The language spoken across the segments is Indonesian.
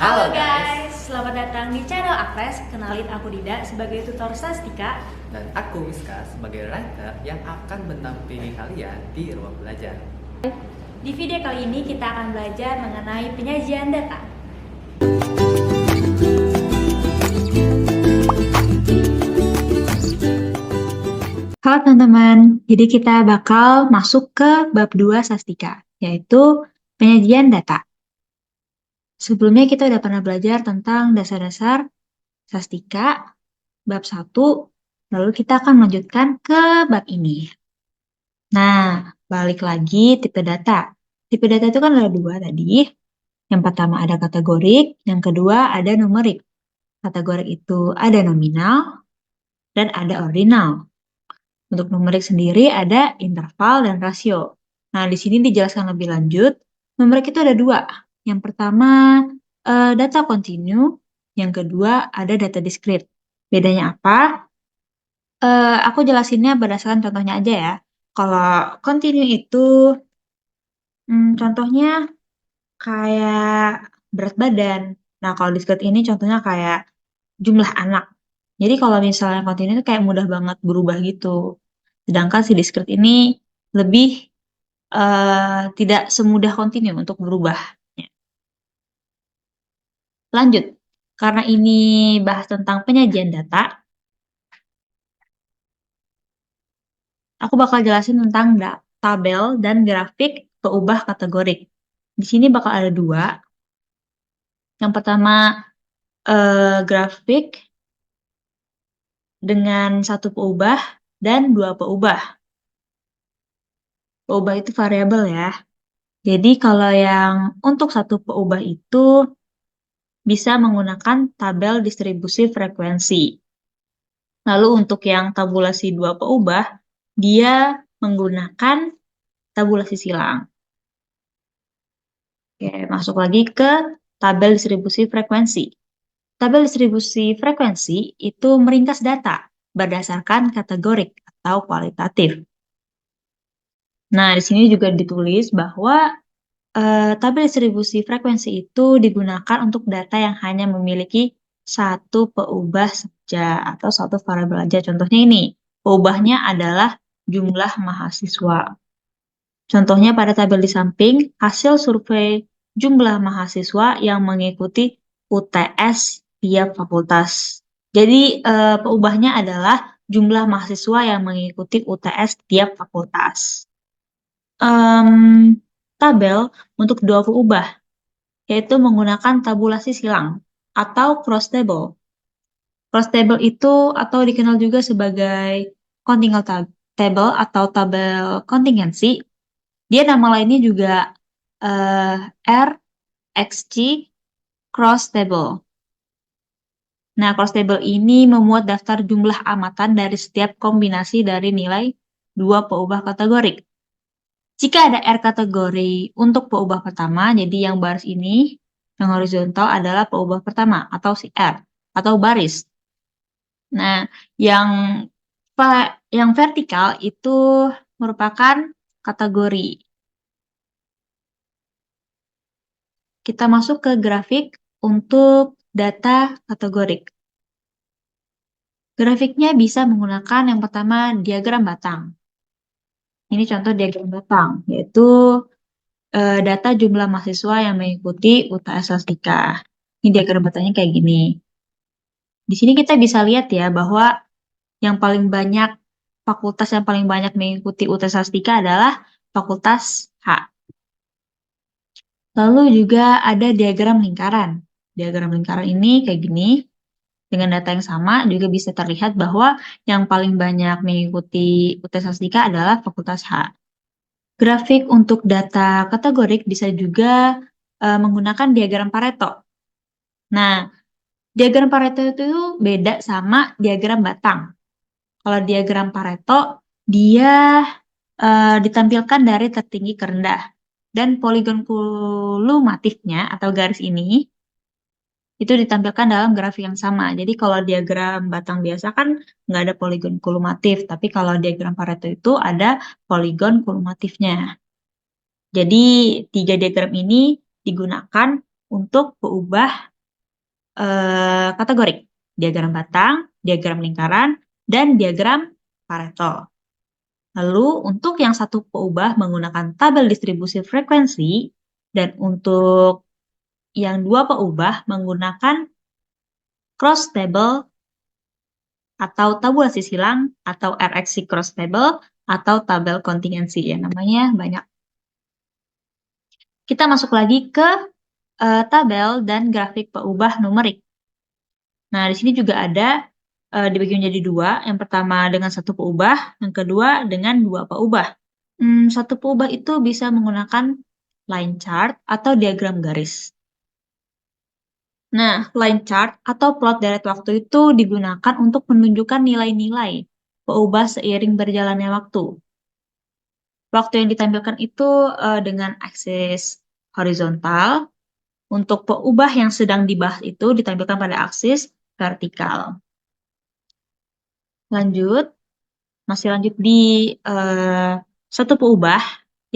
Halo guys, selamat datang di channel Akres. Kenalin aku Dida sebagai tutor sastika. Dan aku Wiska sebagai writer yang akan mendampingi kalian di ruang belajar. Di video kali ini kita akan belajar mengenai penyajian data. Halo teman-teman, jadi kita bakal masuk ke bab 2 sastika, yaitu penyajian data. Sebelumnya kita udah pernah belajar tentang dasar-dasar sastika, bab 1, lalu kita akan melanjutkan ke bab ini. Nah, balik lagi tipe data. Tipe data itu kan ada dua tadi. Yang pertama ada kategorik, yang kedua ada numerik. Kategorik itu ada nominal dan ada ordinal. Untuk numerik sendiri ada interval dan rasio. Nah, di sini dijelaskan lebih lanjut. Numerik itu ada dua. Yang pertama data kontinu, yang kedua ada data diskrit. Bedanya apa? Aku jelasinnya berdasarkan contohnya aja ya. Kalau kontinu itu contohnya kayak berat badan. Nah, kalau diskrit ini contohnya kayak jumlah anak. Jadi kalau misalnya kontinu itu kayak mudah banget berubah gitu. Sedangkan si diskrit ini lebih tidak semudah kontinu untuk berubah. Lanjut, karena ini bahas tentang penyajian data, aku bakal jelasin tentang tabel dan grafik keubah kategorik. Di sini bakal ada dua. Yang pertama, grafik dengan satu peubah dan dua peubah. Peubah itu variabel ya. Jadi kalau yang untuk satu peubah itu bisa menggunakan tabel distribusi frekuensi. Lalu untuk yang tabulasi dua peubah, dia menggunakan tabulasi silang. Oke, masuk lagi ke tabel distribusi frekuensi. Tabel distribusi frekuensi itu meringkas data berdasarkan kategorik atau kualitatif. Nah, di sini juga ditulis bahwa tabel distribusi frekuensi itu digunakan untuk data yang hanya memiliki satu peubah saja atau satu variabel aja. Contohnya ini, peubahnya adalah jumlah mahasiswa. Contohnya pada tabel di samping, hasil survei jumlah mahasiswa yang mengikuti UTS tiap fakultas. Jadi, peubahnya adalah jumlah mahasiswa yang mengikuti UTS tiap fakultas. Tabel untuk dua peubah, yaitu menggunakan tabulasi silang atau cross table. Cross table itu atau dikenal juga sebagai contingency table atau tabel kontingensi. Dia nama lainnya juga RXG cross table. Nah, cross table ini memuat daftar jumlah amatan dari setiap kombinasi dari nilai dua peubah kategorik. Jika ada R kategori untuk peubah pertama, jadi yang baris ini, yang horizontal adalah peubah pertama atau si R atau baris. Nah, yang vertikal itu merupakan kategori. Kita masuk ke grafik untuk data kategorik. Grafiknya bisa menggunakan yang pertama diagram batang. Ini contoh diagram batang, yaitu data jumlah mahasiswa yang mengikuti UTS Sastika. Ini diagram batangnya kayak gini. Di sini kita bisa lihat ya bahwa yang paling banyak, fakultas yang paling banyak mengikuti UTS Sastika adalah Fakultas H. Lalu juga ada diagram lingkaran. Diagram lingkaran ini kayak gini. Dengan data yang sama juga bisa terlihat bahwa yang paling banyak mengikuti UTS Sastika adalah Fakultas H. Grafik untuk data kategorik bisa juga menggunakan diagram Pareto. Nah, diagram Pareto itu beda sama diagram batang. Kalau diagram Pareto, dia ditampilkan dari tertinggi ke rendah. Dan poligon kulumatifnya atau garis ini itu ditampilkan dalam grafik yang sama. Jadi kalau diagram batang biasa kan nggak ada poligon kulumatif, tapi kalau diagram Pareto itu ada poligon kulumatifnya. Jadi tiga diagram ini digunakan untuk peubah kategorik. Diagram batang, diagram lingkaran, dan diagram Pareto. Lalu untuk yang satu peubah menggunakan tabel distribusi frekuensi, dan untuk yang dua peubah menggunakan cross table atau tabulasi silang atau RXC cross table atau tabel kontingensi ya, namanya banyak. Kita masuk lagi ke tabel dan grafik peubah numerik. Nah, di sini juga ada dibagi menjadi dua. Yang pertama dengan satu peubah, yang kedua dengan dua peubah. Satu peubah itu bisa menggunakan line chart atau diagram garis. Nah, line chart atau plot deret waktu itu digunakan untuk menunjukkan nilai-nilai peubah seiring berjalannya waktu. Waktu yang ditampilkan itu dengan aksis horizontal. Untuk peubah yang sedang dibahas itu ditampilkan pada aksis vertikal. Masih lanjut di satu peubah,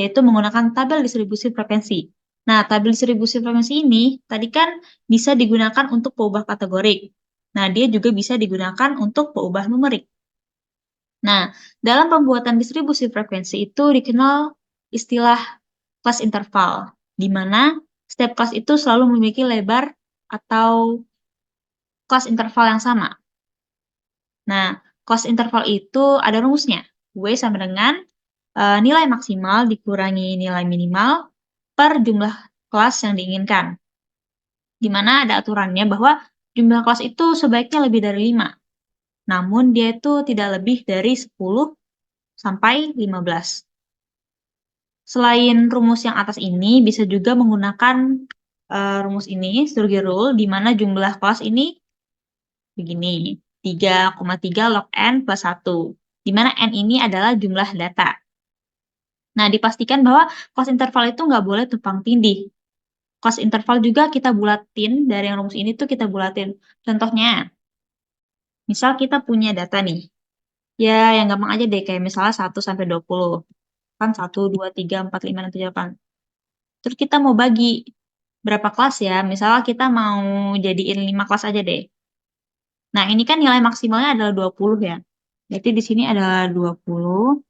yaitu menggunakan tabel distribusi frekuensi. Nah, tabel distribusi frekuensi ini tadi kan bisa digunakan untuk peubah kategorik. Nah, dia juga bisa digunakan untuk peubah numerik. Nah, dalam pembuatan distribusi frekuensi itu dikenal istilah kelas interval, di mana setiap kelas itu selalu memiliki lebar atau kelas interval yang sama. Nah, kelas interval itu ada rumusnya. W sama dengan nilai maksimal dikurangi nilai minimal per jumlah kelas yang diinginkan. Di mana ada aturannya bahwa jumlah kelas itu sebaiknya lebih dari 5. Namun dia itu tidak lebih dari 10 sampai 15. Selain rumus yang atas ini, bisa juga menggunakan rumus ini, Sturge Rule, di mana jumlah kelas ini begini, 3,3 log N plus 1, di mana N ini adalah jumlah data. Nah, dipastikan bahwa kelas interval itu nggak boleh tumpang tindih. Kelas interval juga kita bulatin, dari yang rumus ini tuh kita bulatin. Contohnya, misal kita punya data nih. Ya, yang gampang aja deh, kayak misalnya 1 sampai 20. Kan 1, 2, 3, 4, 5, 6, 7, 8. Terus kita mau bagi berapa kelas ya? Misalnya kita mau jadiin 5 kelas aja deh. Nah, ini kan nilai maksimalnya adalah 20 ya. Jadi di sini adalah 20,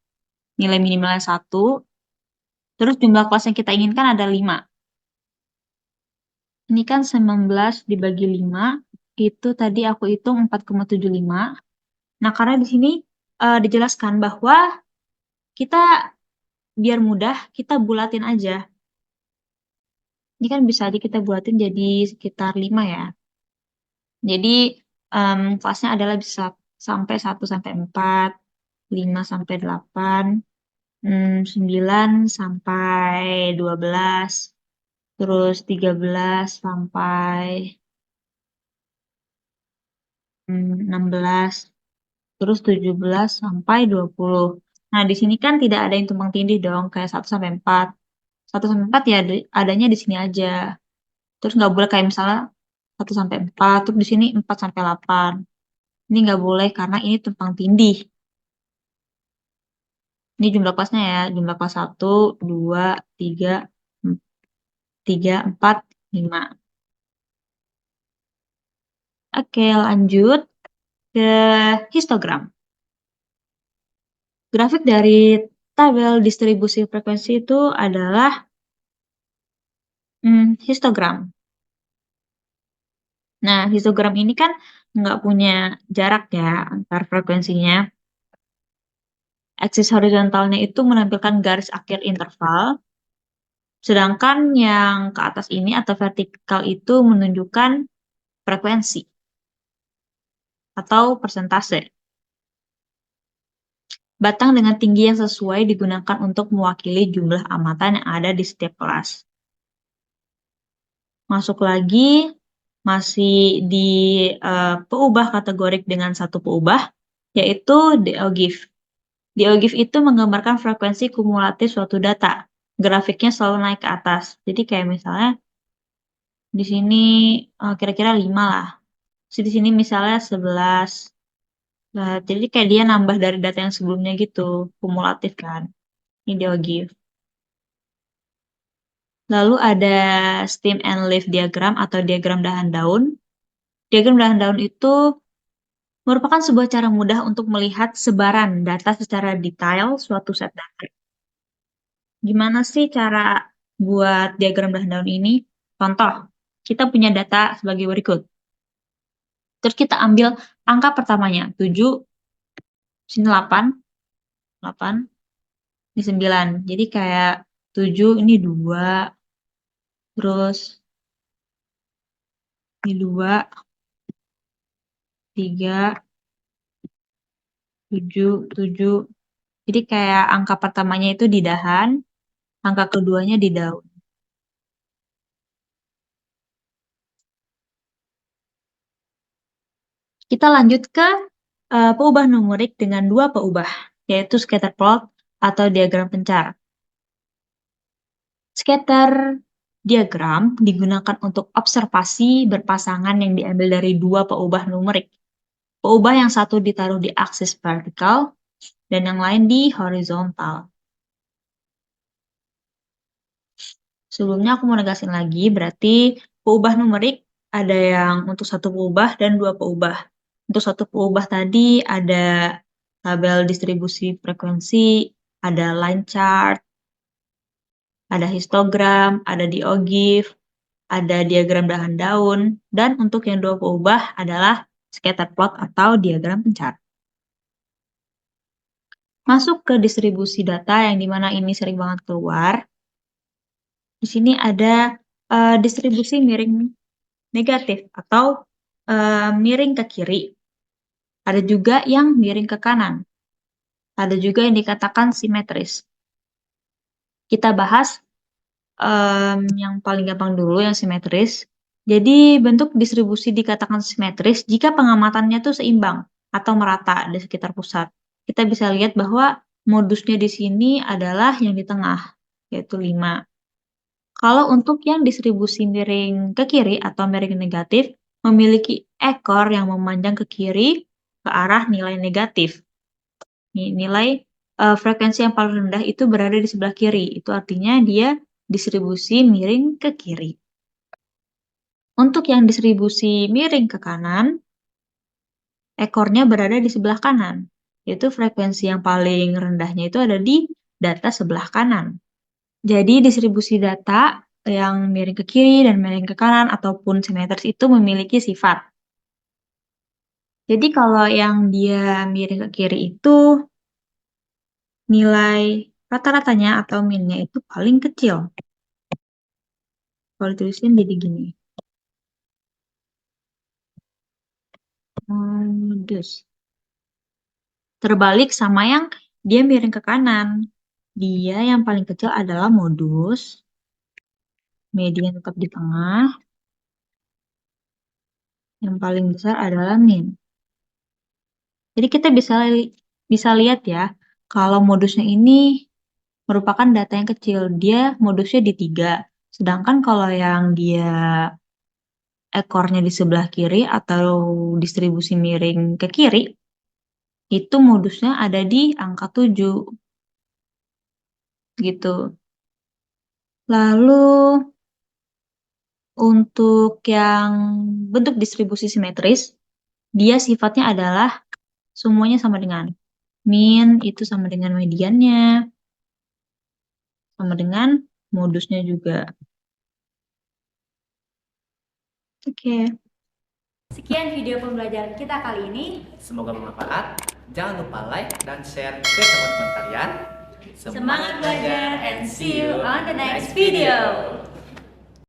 nilai minimalnya 1, terus jumlah kelas yang kita inginkan ada 5. Ini kan 19 dibagi 5, itu tadi aku hitung 4,75. Nah, karena di sini dijelaskan bahwa kita biar mudah, kita bulatin aja. Ini kan bisa aja kita bulatin jadi sekitar 5 ya. Jadi kelasnya adalah bisa sampai 1 sampai 4, 5 sampai 8, 9 sampai 12, terus 13 sampai 16, terus 17 sampai 20. Nah, di sini kan tidak ada yang tumpang tindih dong, kayak 1 sampai 4. 1 sampai 4 ya adanya di sini aja. Terus nggak boleh kayak misalnya 1 sampai 4, terus di sini 4 sampai 8. Ini nggak boleh karena ini tumpang tindih. Ini jumlah kelasnya ya, jumlah kelas 1, 2, 3, 3, 4, 5. Oke, lanjut ke histogram. Grafik dari tabel distribusi frekuensi itu adalah histogram. Nah, histogram ini kan nggak punya jarak ya antar frekuensinya. Aksis horizontalnya itu menampilkan garis akhir interval, sedangkan yang ke atas ini atau vertikal itu menunjukkan frekuensi atau persentase. Batang dengan tinggi yang sesuai digunakan untuk mewakili jumlah amatan yang ada di setiap kelas. Masuk lagi, masih di peubah kategorik dengan satu peubah, yaitu DOGIF. DOGIF itu menggambarkan frekuensi kumulatif suatu data. Grafiknya selalu naik ke atas. Jadi kayak misalnya di sini kira-kira 5 lah. Terus di sini misalnya 11. Nah, jadi kayak dia nambah dari data yang sebelumnya gitu, kumulatif kan. Ini DOGIF. Lalu ada stem and leaf diagram atau diagram dahan daun. Diagram belahan daun itu merupakan sebuah cara mudah untuk melihat sebaran data secara detail suatu set data. Gimana sih cara buat diagram belahan daun ini? Contoh, kita punya data sebagai berikut. Terus kita ambil angka pertamanya, 7, sini 8, 8, ini 9. Jadi kayak 7 ini 2, terus ini 2, 3, 7, 7. Jadi kayak angka pertamanya itu di dahan, angka keduanya di daun. Kita lanjut ke peubah numerik dengan dua peubah, yaitu scatter plot atau diagram pencar. Scatter diagram digunakan untuk observasi berpasangan yang diambil dari dua peubah numerik. Peubah yang satu ditaruh di aksis vertikal dan yang lain di horizontal. Sebelumnya aku mau negasin lagi, berarti peubah numerik ada yang untuk satu peubah dan dua peubah. Untuk satu peubah tadi ada tabel distribusi frekuensi, ada line chart, ada histogram, ada GeoGIF, ada diagram belahan daun, dan untuk yang dua peubah adalah scatter plot atau diagram pencar. Masuk ke distribusi data yang dimana ini sering banget keluar. Di sini ada distribusi miring negatif atau miring ke kiri. Ada juga yang miring ke kanan. Ada juga yang dikatakan simetris. Kita bahas yang paling gampang dulu, yang simetris. Jadi bentuk distribusi dikatakan simetris jika pengamatannya tuh seimbang atau merata di sekitar pusat. Kita bisa lihat bahwa modusnya di sini adalah yang di tengah, yaitu 5. Kalau untuk yang distribusi miring ke kiri atau miring negatif, memiliki ekor yang memanjang ke kiri ke arah nilai negatif. Nilai frekuensi yang paling rendah itu berada di sebelah kiri. Itu artinya dia distribusi miring ke kiri. Untuk yang distribusi miring ke kanan, ekornya berada di sebelah kanan. Yaitu frekuensi yang paling rendahnya itu ada di data sebelah kanan. Jadi distribusi data yang miring ke kiri dan miring ke kanan ataupun simetris itu memiliki sifat. Jadi kalau yang dia miring ke kiri itu nilai rata-ratanya atau minnya itu paling kecil. Kalau ditulisin jadi gini. Modus. Terbalik sama yang dia miring ke kanan. Dia yang paling kecil adalah modus. Median tetap di tengah. Yang paling besar adalah min. Jadi kita bisa lihat ya, kalau modusnya ini merupakan data yang kecil, dia modusnya di 3. Sedangkan kalau yang dia ekornya di sebelah kiri atau distribusi miring ke kiri, itu modusnya ada di angka 7. Gitu. Lalu untuk yang bentuk distribusi simetris, dia sifatnya adalah semuanya sama dengan min, itu sama dengan mediannya, sama dengan modusnya juga. Oke. Sekian video pembelajaran kita kali ini. Semoga bermanfaat. Jangan lupa like dan share ke teman-teman kalian. Semangat belajar and see you on the next video.